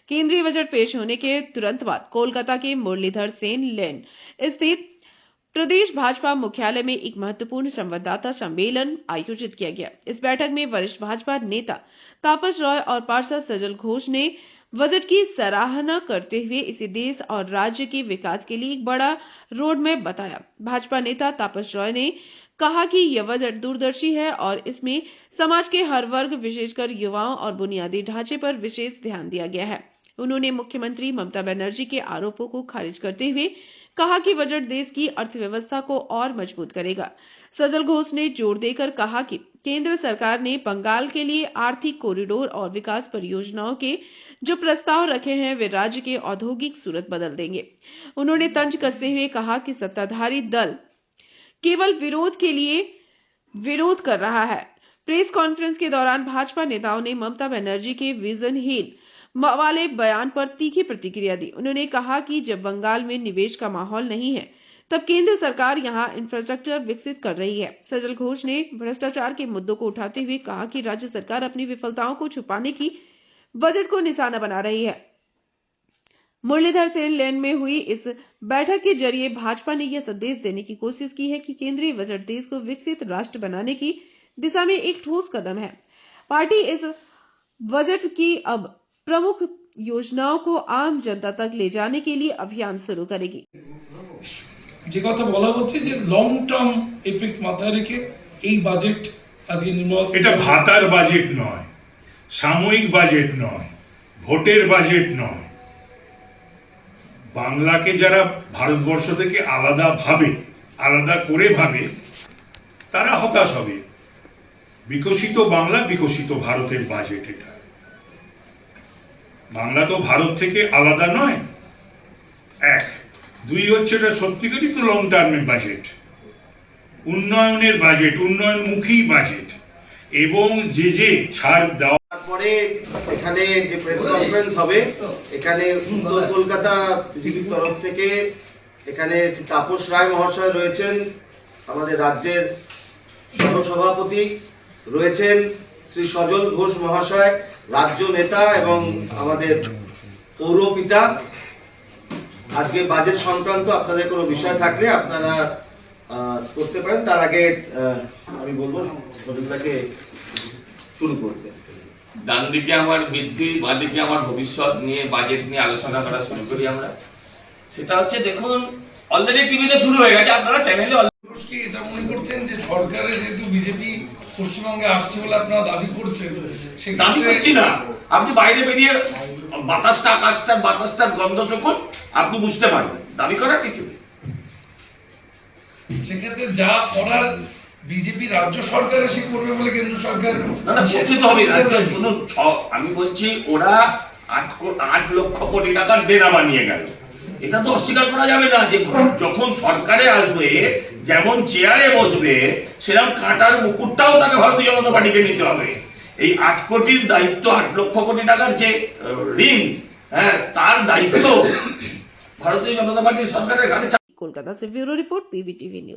केंद्रीय बजट पेश होने के तुरंत बाद कोलकाता के मुरलीधर सेन लेन स्थित प्रदेश भाजपा मुख्यालय में एक महत्वपूर्ण संवाददाता सम्मेलन आयोजित किया गया। इस बैठक में वरिष्ठ भाजपा नेता तापस रॉय और पार्षद सजल घोष ने बजट की सराहना करते हुए इसे देश और राज्य के विकास के लिए एक बड़ा रोड मैप बताया। भाजपा नेता तापस रॉय ने कहा कि यह बजट दूरदर्शी है और इसमें समाज के हर वर्ग विशेषकर युवाओं और बुनियादी ढांचे पर विशेष ध्यान दिया गया है। उन्होंने मुख्यमंत्री ममता बनर्जी के आरोपों को खारिज करते हुए कहा कि बजट देश की अर्थव्यवस्था को और मजबूत करेगा। सजल घोष ने जोर देकर कहा कि केंद्र सरकार ने बंगाल के लिए आर्थिक कॉरिडोर और विकास परियोजनाओं के जो प्रस्ताव रखे हैं वे राज्य के औद्योगिक सूरत बदल देंगे। उन्होंने तंज कसते हुए कहा कि सत्ताधारी दल केवल विरोध के लिए विरोध कर रहा है। प्रेस कॉन्फ्रेंस के दौरान भाजपा नेताओं ने ममता बनर्जी के विजनहीन वाले बयान पर तीखी प्रतिक्रिया दी। उन्होंने कहा कि जब बंगाल में निवेश का माहौल नहीं है तब केंद्र सरकार यहां इंफ्रास्ट्रक्चर विकसित कर रही है। सजल घोष ने भ्रष्टाचार के मुद्दों को उठाते हुए कहा कि राज्य सरकार अपनी विफलताओं को छुपाने की बजट को निशाना बना रही है। मुरलीधर सेन लेन में हुई इस बैठक के जरिए भाजपा ने यह संदेश देने की कोशिश की है कि केंद्रीय बजट देश को विकसित राष्ट्र बनाने की दिशा में एक ठोस कदम है। पार्टी इस बजट की अब प्रमुख योजनाओं को आम जनता तक ले जाने के लिए अभियान शुरू करेगी। যে কথা বলা হচ্ছে যে লং টার্ম ইফেক্ট মাথায় রেখে এই বাজেট আজকে নির্বাচন, এটা ভাতার বাজেট নয়, সাময়িক বাজেট নয়, ভোটের বাজেট নয়। বাংলাকে যারা ভারতবর্ষ থেকে আলাদা করে ভাবে তারা হতাশ হবে। বিকশিত বাংলা বিকশিত ভারতের বাজেট এটা। বাংলা তো ভারত থেকে আলাদা নয়, এক। দুই হচ্ছে এটা সত্যিকারই তো লং টার্মের বাজেট, উন্নয়নের বাজেট, উন্নয়নমুখী বাজেট, এবং যে ছাড় দেওয়া। তারপরে এখানে যে প্রেস কনফারেন্স হবে, এখানে উত্তর কলকাতা বিজেপির তরফ থেকে এখানে তাপস রায় মহাশয় রয়েছেন, আমাদের রাজ্যের সহসভাপতি রয়েছেন শ্রী সজল ঘোষ মহাশয়, রাজ্য নেতা এবং আমাদের পৌরপিতা। আজকে বাজেট সংক্রান্ত আপনাদের কোনো বিষয় থাকলে আপনারা করতে পারেন। তার আগে আমি বলবো সজলদাকে শুরু করতে। ডান দিকে আমার বৃদ্ধি, বাঁ দিকে আমার ভবিষ্যৎ নিয়ে বাজেট নিয়ে আলোচনা করা শুরু করি আমরা। সেটা হচ্ছে, দেখুন অলরেডি টিভিতে শুরু হয়ে গেছে, আপনারা চ্যানেলে কি এটা মনে করছেন যে সরকারে যেহেতু বিজেপি পশ্চিমবঙ্গে আসছে বলে আপনারা দাবি করছেন? দাবি করছি না, আপনি বাইরে বেরিয়ে বাতাসটার গন্ধ শুকুন, আপনি বুঝতে পারবেন। দাবি করার কিছু নেই। সেক্ষেত্রে যা করার বিজেপি রাজ্য সরকার এসে করবে বলে কেন্দ্র সরকার করতে তো হবে। শুনুন, আমি বলছি ওরা 8 লক্ষ কোটি টাকার দেনা বানিয়ে গেল। এটা তো অস্বীকার করা যাবে না যে যখন সরকারে আসবে, যেমন চেয়ারে বসবে, সেরকম কাঁটার মুকুটটাও তাকে ভারতীয় জনতা পার্টিকে নিতে হবে। এই 8 কোটির দায়িত্ব, 8 লক্ষ কোটি টাকার যে ঋণ, তার দায়িত্ব ভারতীয় জনতা পার্টির সরকারের ঘাড়ে। कोलकाता से ब्यूरो रिपोर्ट, PBTV न्यूज।